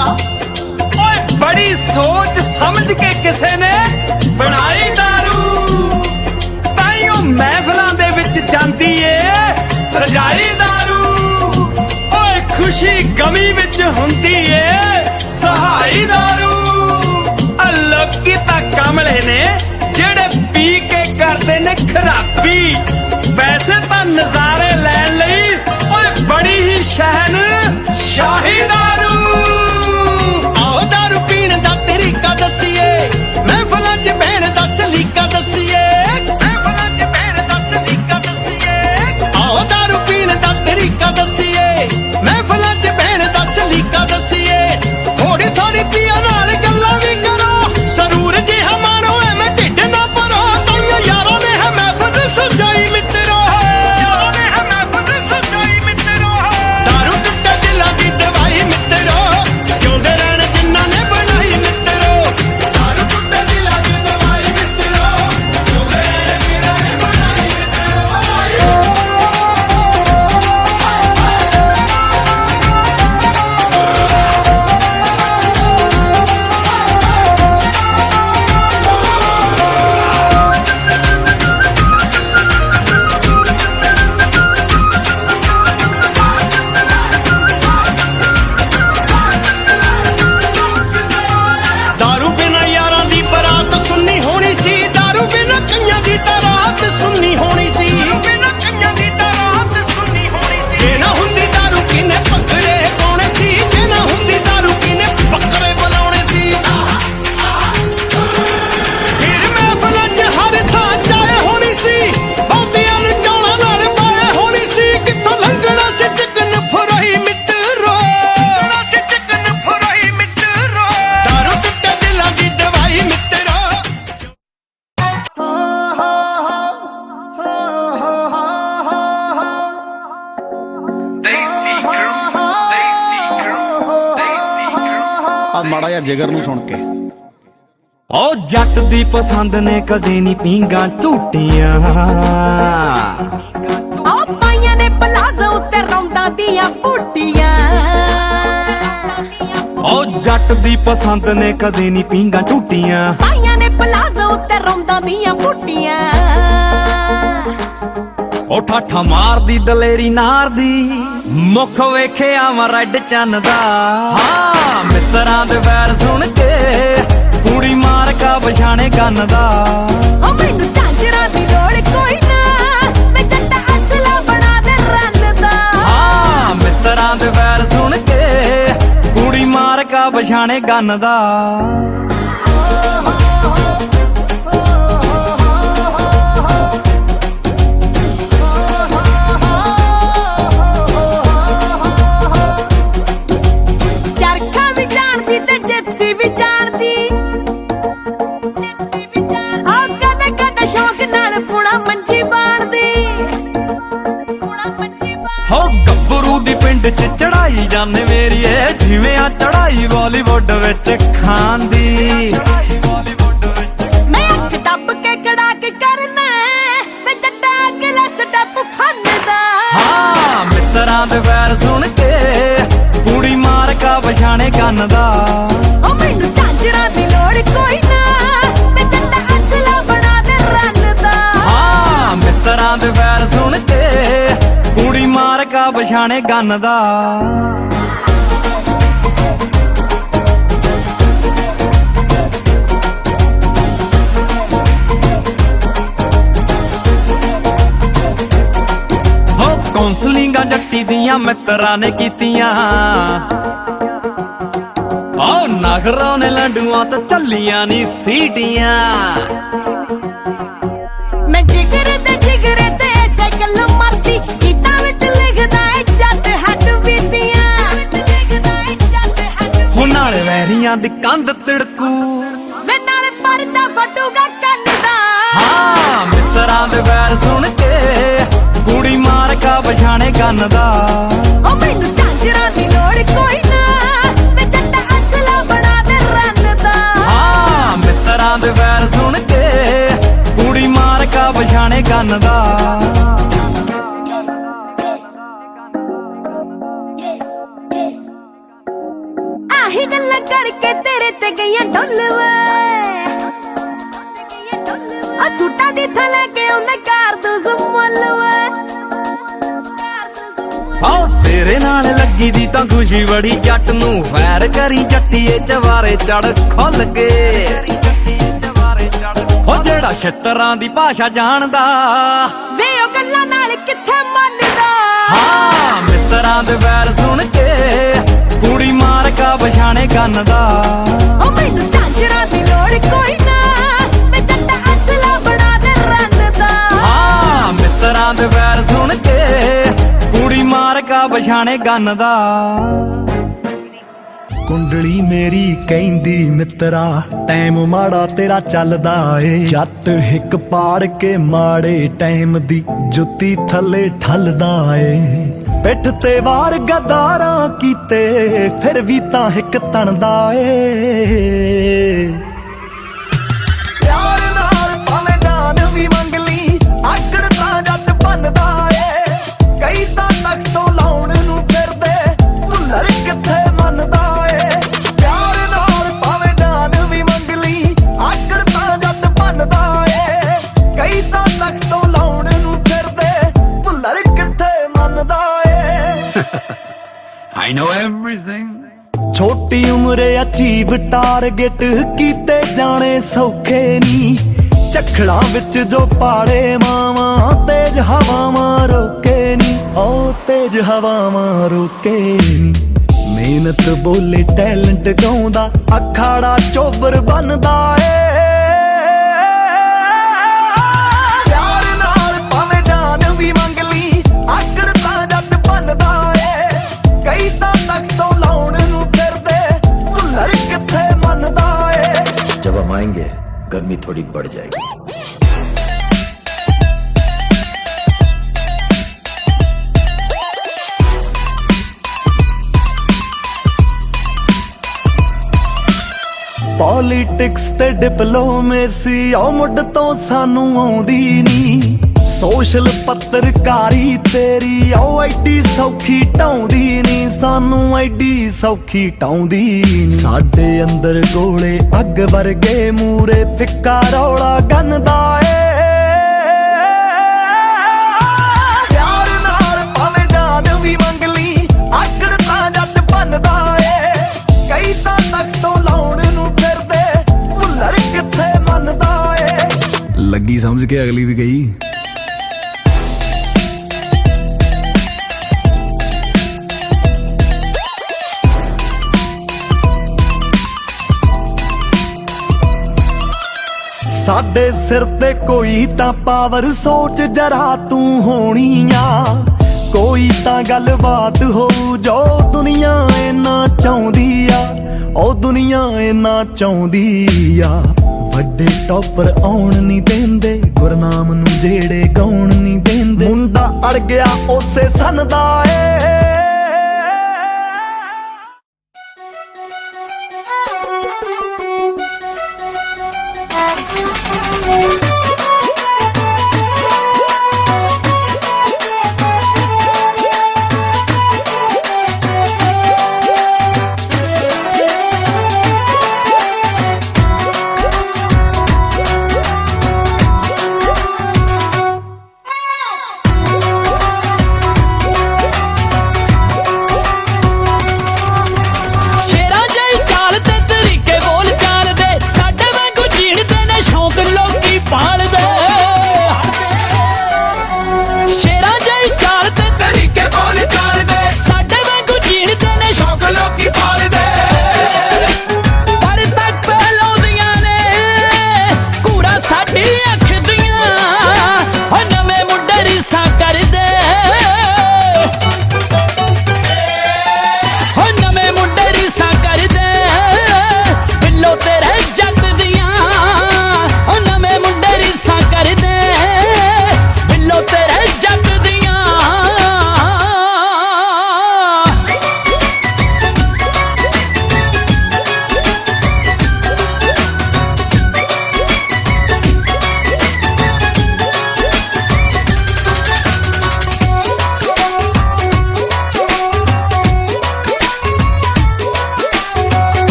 ਓਏ ਬੜੀ ਸੋਚ ਸਮਝ ਕੇ ਕਿਸੇ ਨੇ ਬਣਾਈ ਦਾਰੂ ਤਾਈਓ ਮਹਿਫਲਾਂ ਦੇ ਵਿੱਚ ਜਾਂਦੀ ਏ ਸਜਾਈ ਦਾਰੂ ਓਏ ਖੁਸ਼ੀ ਗਮੀ ਵਿੱਚ ਹੁੰਦੀ ਏ ਸਹਾਈ ਦਾਰੂ ਆ ਲੋਕੀ ਤਾਂ ਕਮਲੇ ਨੇ ਜਿਹੜੇ ਪੀ ਕੇ ਕਰਦੇ ਨੇ ਖਰਾਬੀ ਵੈਸੇ ਤਾਂ ਨਜ਼ਾਰੇ ਲੈਣ ਲਈ ਓਏ ਬੜੀ ਹੀ ਸ਼ਹਿਨ ਸ਼ਾਹੀ ਦਾਰੂ ਆਓ ਦਾਰੂ ਪੀਣ ਦਾ ਤਰੀਕਾ ਦਸੀਏ ਮਹਿਫਲਾਂ 'ਚ ਬਹਿਣ ਦਾ ਸਲੀਕਾ ਦਸੀਏ ਮਹਿਫਲਾਂ 'ਚ ਬਹਿਣ ਦਾ ਸਲੀਕਾ ਦਸੀਏ ਆਓ ਦਾਰੂ ਪੀਣ ਦਾ ਤਰੀਕਾ ਦਸੀਏ ਮਹਿਫਲਾਂ 'ਚ ਬਹਿਣ ਦਾ ਸਲੀਕਾ ਦਸੀਏ ਥੋੜੀ ਥੋੜੀ ਪੀਆ ਨਾਲ ਗੱਲਾਂ ਵੀ ਕਰੋ ਸਰੂਰ ਜਿਹਾ ਮਾਣੋ ਐਵੇਂ ਢਿੱਡ ਨਾ ਭਰੋ ਤਾਈਓ ਯਾਰਾਂ ਨੇ ਹੈ ਮਹਿਫਲ ਸਜਾਈ ਮਿੱਤਰੋ ਯਾਰਾਂ ਨੇ ਹੈ ਮਹਿਫਲ ਸਜਾਈ ਮਿੱਤਰੋ ਦਾਰੂ ਟੁੱਟੇ ਦਿਲਾਂ ਦੀ ਦਵਾਈ ਮਿੱਤਰੋ ਜਿਉਂਦੇ ਰਹਿਣ ਜਿਨ੍ਹਾਂ ਨੇ ਬਣਾਈ ਮਿੱਤਰੋ ਦਾਰੂ ਟੁੱਟੇ ਦਿਲਾਂ ਦੀ ਦਵਾਈ ਮਿੱਤਰੋ ਜਿਉਂਦੇ ਰਹਿਣ ਜਿਨ੍ਹਾਂ ਨੇ ਬਣਾਈ ਮਿੱਤਰੋ ਦਾਰੂ ਬਿਨਾ ਯਾਰਾਂ ਦੀ ਬਰਾਤ ਸੁਣਨੀ ਹੋਣੀ ਸੀ ਦਾਰੂ ਬਿਨਾ ਕਈਆਂ ਦੀ ਤਾਂ ਰਾਤ ਸੁਣਨੀ ਹੋਣੀ ਸੀ ਬਿਨਾ ਕਈਆਂ ਦੀ ਤਾਂ ਰਾਤ ਸੁਣਨੀ ਹੋਣੀ ਸੀ ਜੇ ਨਾ ਹੁੰਦੀ ਦਾਰੂ ਕਿਨੇ ਪਕੜੇ ਪਾਉਣੇ ਸੀ ਜੇ ਨਾ ਹੁੰਦੀ ਦਾਰੂ ਕਿਨੇ ਬੱਕਰੇ ਬਣਾਉਣੇ ਸੀ ਫਿਰ ਮਹਿਫਲਾਂ 'ਚ ਹਰ ਥਾਂ ਚਾਏ ਹੋਣੀ ਸੀ ਬਹੁਤਿਆਂ ਨੂੰ ਚੌਲਾਂ ਨਾਲ ਪਾਏ ਹੋਣੀ ਸੀ ਕਿੱਥੋਂ ਲੰਘਣਾ ਸੀ ਚਿਕਨ ਫਰਾਈ ਮਿੱਤਰੋ ਚਿਕਨ ਫਰਾਈ ਮਿੱਤਰੋ ਦਾਰੂ ਟੁੱਟੇ ਦਿਲਾਂ ਦੀ ਦਵਾਈ ਮਿੱਤਰੋ ਆ ਮਾੜਾ ਜਿਹਾ ਜਿਗਰ ਨੂੰ ਸੁਣ ਕੇ ਓ ਜੱਟ ਦੀ ਪਸੰਦ ਨੇ ਕਦੇ ਨਹੀਂ ਪੀਂਗਾ ਝੂਟੀਆਂ ਆ ਪਾਈਆਂ ਨੇ ਪਲਾਜ਼ੋ ਉੱਤੇ ਰੌਂਦਾਂ ਦੀਆਂ ਬੂਟੀਆਂ ਓ ਜੱਟ ਦੀ ਪਸੰਦ ਨੇ ਕਦੇ ਨਹੀਂ ਪੀਂਗਾ ਝੂਟੀਆਂ ਪਾਈਆਂ ਨੇ ਪਲਾਜ਼ੋ ਉੱਤੇ ਰੌਂਦਾਂ ਦੀਆਂ ਬੂਟੀਆਂ ਓ ਠਾਠਾ ਮਾਰਦੀ ਦਲੇਰੀ ਨਾਰਦੀ ਮੁਖ ਵੇਖਿਆ ਵਾ ਰੈਡ ਚੰਨ ਦਾ ਹਾਂ ਮਿੱਤਰਾਂ ਦੇ ਵੈਰ ਸੁਣ ਕੇ ਕੁੜੀ ਮਾਰ ਕਾ ਪਛਾਣੇ ਕੰਨ ਦਾ ਓ ਮੈਨੂੰ ਝਾਂਜਰਾਂ ਦੀ ਲੋੜ ਕੋਈ ਨਾ ਮੈਂ ਜੱਟਾ ਅਸਲਾ ਬਣਾ ਦੇ ਰੰਨ ਦਾ ਹਾਂ ਮਿੱਤਰਾਂ ਦੇ ਵੈਰ ਸੁਣ ਕੇ ਕੁੜੀ ਮਾਰ ਕਾ ਪਛਾਣੇ ਕੰਨ ਦਾ ਚਰਖਾ ਵੀ ਜਾਣਦੀ ਤੇ ਜਿਪਸੀ ਵੀ ਜਾਣਦੀ ਆ ਕਦੇ ਕਦੇ ਸ਼ੌਕ ਨਾਲ ਪੁਣਾ ਮੰਜੀ ਬਾਣਦੀ ਹੋ ਗੱਭਰੂ ਦੀ ਪਿੰਡ 'ਚ ਚੜਾਈ ਜਾਂਦੇ ਮੇਰੀਏ ਜਿਵੇਂ ਆ ਚੜਾਈ ਬਾਲੀਵੁੱਡ ਵਿੱਚ ਖਾਂਦੀ ਮੈਂ ਅੱਖ ਟੱਪ ਕੇ ਕੜਾ ਕੇ ਕਰਨਾ ਮੈਂ ਜੱਟਾ ਅਗਲਾ ਸਟੈਪ ਫੰਨਦਾ ਹਾਂ ਮਿੱਤਰਾਂ ਦੇ ਵੈਰ ਸੁਣ ਕੇ ਕੁੜੀ ਮਾਰ ਕਾ ਪਛਾਣੇ ਕੰਨ ਦਾ ਓ ਮੈਨੂੰ ਝਾਂਜਰਾਂ ਦੀ ਲੋੜ ਕੋਈ ਨਾ ਮੈਂ ਜੱਟਾ ਅਸਲਾ ਬਣਾ ਦੇ ਰੰਨ ਦਾ ਹਾਂ ਮਿੱਤਰਾਂ ਦੇ ਵੈਰ ਸੁਣ ਕੇ ਕੁੜੀ ਮਾਰ ਕਾ ਪਛਾਣੇ ਕੰਨ ਦਾ ਹੋ ਕੌਂਸਲਿੰਗਾਂ ਜੱਟੀ ਦੀਆਂ ਮਿੱਤਰਾਂ ਨੇ ਕੀਤੀਆਂ ਓ ਨਗਰਾਂ ਨੇ ਲੰਡੂਆਂ ਤੋਂ ਚੱਲੀਆਂ ਨੀ ਸੀਟੀਆਂ ਮੈਂ ਜਿਗਰ ਤੇ ਐਸੇ ਗੱਲ ਮਰਦੀ ਗੀਤਾਂ ਵਿੱਚ ਲਿਖਦਾ ਏ ਜੱਟ ਹੱਡ ਬੀਤੀਆਂ ਹੋ ਨਾਲੇ ਵੈਰੀਆਂ ਦੀ ਕੰਧ ਤਿੜਕੂ ਮੈਂ ਨਾਲ ਪਰਦਾ ਫਟੂਗਾ ਕੰਨ ਦਾ ਹਾਂ ਮਿੱਤਰਾਂ ਦੇ ਵੈਰ ਸੁਣ ਕੇ ਕੁੜੀ ਮਾਰ ਕਾ ਪਛਾਣੇ ਕੰਨ ਦਾ ਓ ਮੈਨੂੰ ਝਾਂਜਰਾਂ ਦੀ ਲੋੜ ਕੋਈ ਨਾ ਮੈਂ ਜੱਟਾ ਅਸਲਾ ਬਣਾ ਦੇ ਰੰਨ ਦਾ ਹਾਂ ਮਿੱਤਰਾਂ ਦੇ ਵੈਰ ਸੁਣ ਕੇ ਕੁੜੀ ਮਾਰ ਕਾ ਪਛਾਣੇ ਕੰਨ ਦਾ ਆਹੀ ਗੱਲਾਂ ਕਰਕੇ ਤੇਰੇ ਤੇ ਗਈਆਂ ਡੁੱਲਵਾ ਆ ਸੂਟਾਂ ਦੀ ਥਲੇ ਕੇ ਉਹਨੇ ਕਰ ਦੂ ਜ਼ਮਲਵਾ ਆਓ ਤੇਰੇ ਨਾਲ ਲੱਗੀ ਦੀ ਤਾਂ ਖੁਸ਼ੀ ਬੜੀ ਜੱਟ ਨੂੰ ਫੈਰ ਕਰੀ ਜੱਟੀਏ ਚਵਾਰੇ ਚੜ ਖੁੱਲ ਕੇ ਹੋ ਜਿਹੜਾ ਛਿੱਤਰਾਂ ਦੀ ਭਾਸ਼ਾ ਜਾਣਦਾ ਵੇ ਉਹ ਗੱਲਾਂ ਨਾਲ ਕਿੱਥੇ ਮੰਨਦਾ ਹਾਂ ਮਿੱਤਰਾਂ ਦੇ ਵੈਰ ਸੁਣ ਕੇ ਕੁੜੀ ਮਾਰ ਕਾ ਪਛਾਣੇ ਗੰਨ ਦਾ ਉਹ ਮੈਨੂੰ ਝਾਂਜਰਾਂ ਦੀ ਲੋੜ ਕੋਈ ਨਾ ਮੈਂ ਜੱਟਾ ਅਸਲਾ ਬਣਾ ਦੇ ਰੰਨ ਦਾ ਹਾਂ ਮਿੱਤਰਾਂ ਦੇ ਵੈਰ ਸੁਣ ਕੇ ਕੁੜੀ ਮਾਰ ਕਾ ਪਛਾਣੇ ਗੰਨ ਦਾ ਕੁੰਡਲੀ ਮੇਰੀ ਕਹਿੰਦੀ ਮਿੱਤਰਾ ਟਾਈਮ ਮਾੜਾ ਤੇਰਾ ਚੱਲਦਾ ਏ ਜੱਟ ਹਿੱਕ ਪਾੜ ਕੇ ਮਾੜੇ ਟਾਈਮ ਦੀ ਜੁੱਤੀ ਥੱਲੇ ਠੱਲਦਾ ਏ ਪਿੱਠ ਤੇ ਵਾਰ ਗਦਾਰਾਂ ਕੀਤੇ ਫਿਰ ਵੀ ਤਾਂ ਹਿੱਕ ਤਣਦਾ ਏ ਪਿਆਰ ਨਾਲ ਭਾਵੇਂ ਜਾਨ ਵੀ ਮੰਗ ਲਈ ਆਕੜ ਤਾਂ ਜੱਟ ਬਣਦਾ ਏ ਕਈ ਤਾਂ ਤੱਕ ਤੋਂ ਲਾਉਣ ਨੂੰ ਫਿਰਦੇ ਭੁੱਲਰ ਕਿੱਥੇ ਮੰਨਦਾ I know everything. ਛੋਟੀ ਉਮਰੇ ਅਚੀਵ ਟਾਰਗੇਟ ਕੀਤੇ ਜਾਣੇ ਸੌਖੇ ਨੀ ਝਖੜਾਂ ਵਿੱਚ ਜੋ ਪਾੜੇ ਮਾਵਾਂ ਤੇਜ ਹਵਾਵਾਂ ਰੋਕੇ ਨੀ ਓ ਤੇਜ ਹਵਾਵਾਂ ਰੋਕੇ ਨੀ ਮਿਹਨਤ ਬੋਲੇ ਟੈਲੈਂਟ ਗਾਉਂਦਾ ਅਖਾੜਾ ਚੋਬਰ ਬਣਦਾ ਏ ਪਿਆਰ ਨਾਲ ਭਾਵੇਂ ਜਾਨ ਵੀ ਮੰਗ ਲਈ ਆਕੜ ਤਾਂ ਜੱਟ ਬਣਦਾ ਏ ਕਈ ਤਾਂ ਤੱਕ ਤੋਂ ਲਾਉਣ ਨੂੰ ਫਿਰਦੇ ਭੁੱਲਰ ਕਿੱਥੇ ਮੰਨਦਾ ਏ जब हम आएंगे गर्मी थोड़ी बढ़ जाएगी। ਪੋਲਿਟਿਕਸ ਤੇ ਡਿਪਲੋਮੇਸੀ ਆ ਮੁੱਢ ਤੋਂ ਸਾਨੂੰ ਆਉਂਦੀ ਨੀ ਸੋਸ਼ਲ ਪੱਤਰਕਾਰੀ ਤੇਰੀ ਆਓ ਐਡੀ ਸੌਖੀ ਢਾਉਂਦੀ ਨੀ ਸਾਨੂੰ ਐਡੀ ਸੌਖੀ ਢਾਉਂਦੀ ਨੀ ਸਾਡੇ ਅੰਦਰ ਗੋਲੇ ਅੱਗ ਵਰਗੇ ਮੂਰੇ ਫਿੱਕਾ ਰੌਲਾ ਗੰਨਦਾ ਏ ਪਿਆਰ ਨਾਲ ਭਾਵੇਂ ਜਾਨ ਵੀ ਮੰਗ ਲਈ ਆਕੜ ਤਾਂ ਜੱਟ ਬਣਦਾ ਏ ਕਈ ਤਾਂ ਤੱਕ ਤੋਂ ਲਾਉਣ ਨੂੰ ਫਿਰਦੇ ਭੁੱਲਰ ਕਿੱਥੇ ਮੰਨਦਾ ਏ ਲੱਗੀ ਸਮਝ ਕੇ ਅਗਲੀ ਵੀ ਗਈ। ਸਾਡੇ ਸਿਰ ਤੇ ਕੋਈ ਤਾਂ ਪਾਵਰ ਸੋਚ ਜਰਾ ਤੂੰ ਹੋਣੀ ਆ ਕੋਈ ਤਾਂ ਗੱਲਬਾਤ ਹੋਊ ਜੋ ਦੁਨੀਆ ਇੰਨਾ ਚਾਹੁੰਦੀ ਆ ਉਹ ਦੁਨੀਆ ਇੰਨਾ ਚਾਹੁੰਦੀ ਆ ਵੱਡੇ ਟੌਪਰ ਆਉਣ ਨਹੀਂ ਦਿੰਦੇ ਗੁਰਨਾਮ ਨੂੰ ਜਿਹੜੇ ਗਾਉਣ ਨਹੀਂ ਦਿੰਦੇ ਮੁੰਡਾ ਅੜ ਗਿਆ ਉਸੇ ਸੰਨ ਦਾ ਏ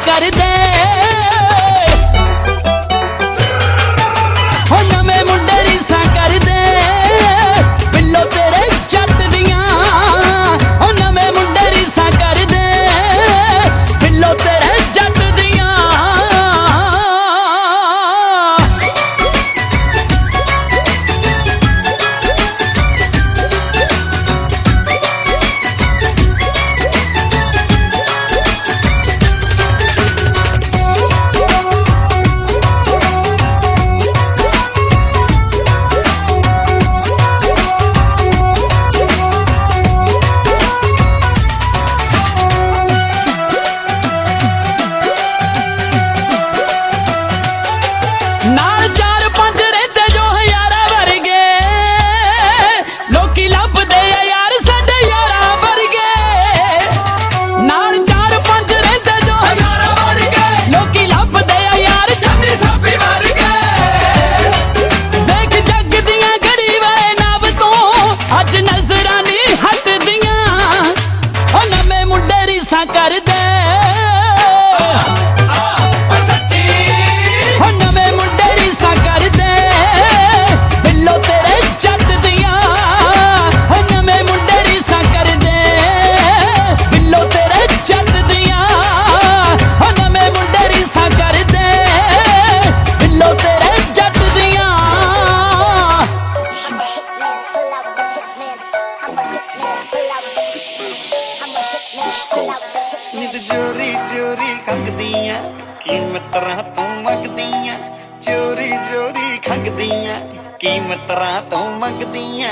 कर दे हो नवे मुंडे रीसा कर दे बिल्लो तेरे जट दियां हो नवे मुंडे रीसा कर दे बिल्लो तेरे जट दियां ਨਾਲ ਚਾਰ ਪੰਜ ਰਹਿੰਦੇ ਜੋ ਹਜ਼ਾਰਾਂ ਵਰਗੇ ਲੋਕੀ ਲੱਭਦੇ ਆ ਯਾਰ ਸਾਡੇ ਯਾਰਾਂ ਵਰਗੇ ਨਾਲ ਚਾਰ ਪੰਜ ਰਹਿੰਦੇ ਜੋ ਹਜ਼ਾਰਾਂ ਵਰਗੇ ਲੋਕੀ ਲੱਭਦੇ ਆ ਯਾਰ ਜੰਮੀ ਸਾਬੀ ਵਰਗੇ ਦੇਖ ਜੱਗ ਦੀਆਂ ਘੜੀ ਵੇ ਨਵ ਤੋਂ ਅੱਜ ਨਜ਼ਰਾਂ ਨਹੀਂ ਹਟਦੀਆਂ ਉਹ ਨਵੇਂ ਮੁੰਡੇ ਰੀਸਾਂ ਕਰਦੇ ਹੋ ਨਵੇਂ ਮੁੰਡੇ ਰੀਸਾਂ ਕਰਦੇ ਬਿੱਲੋ ਤੇਰੇ ਜੱਟ ਦੀਆਂ ਹੋ ਨਵੇਂ ਮੁੰਡੇ ਰੀਸਾਂ ਕਰਦੇ ਬਿੱਲੋ ਤੇਰੇ ਜੱਟ ਦੀਆਂ ਹੋ ਨਵੇਂ ਮੁੰਡੇ ਰੀਸਾਂ ਕਰਦੇ ਬਿੱਲੋ ਤੇਰੇ ਜੱਟ ਦੀਆਂ ਨਿਤ ਚੋਰੀ ਚੋਰੀ ਖੰਗਦੀਆਂ ਕੀਮਤਾਂ ਤੋਂ ਮੰਗਦੀਆਂ ਚੋਰੀ ਚੋਰੀ ਖੰਗਦੀਆਂ ਕੀਮਤਾਂ ਤੋਂ ਮੰਗਦੀਆਂ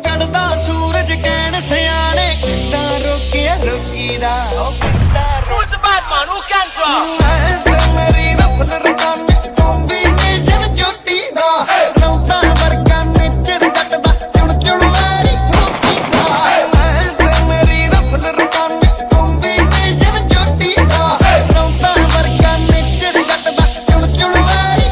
ਜੜਦਾ ਸੂਰਜ ਕਹਿਣ ਸਿਆਣੇ ਤਾਂ ਰੋਕਿਆ ਰੋਕੀਦਾ Who's the bad man? Who can draw? ਮੇਰੀ ਰਫਲ ਰਕਾਨ ਕੰਬੀਨੇਸ਼ਨ ਚੋਟੀ ਦਾ ਰੌਂਦਾ ਵਰਗਾ ਨੇਚਰ ਜੱਟਦਾ ਚੁਣ ਚੁਣ ਵਾਰੀ ਮੇਰੀ ਰਫਲ ਰਕਾਨ ਕੰਬੀਨੇਸ਼ਨ ਚੋਟੀ ਦਾ ਰੌਂਦਾ ਵਰਗਾ ਨੇਚਰ ਜੱਟਦਾ ਚੁਣ ਚੁਣ ਵਾਰੀ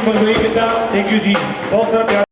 ਮਨਜ਼ੂਰੀ ਕੀਤਾ। ਥੈਂਕ ਯੂ ਜੀ, ਬਹੁਤ ਸਾਰਾ ਪਿਆਰ।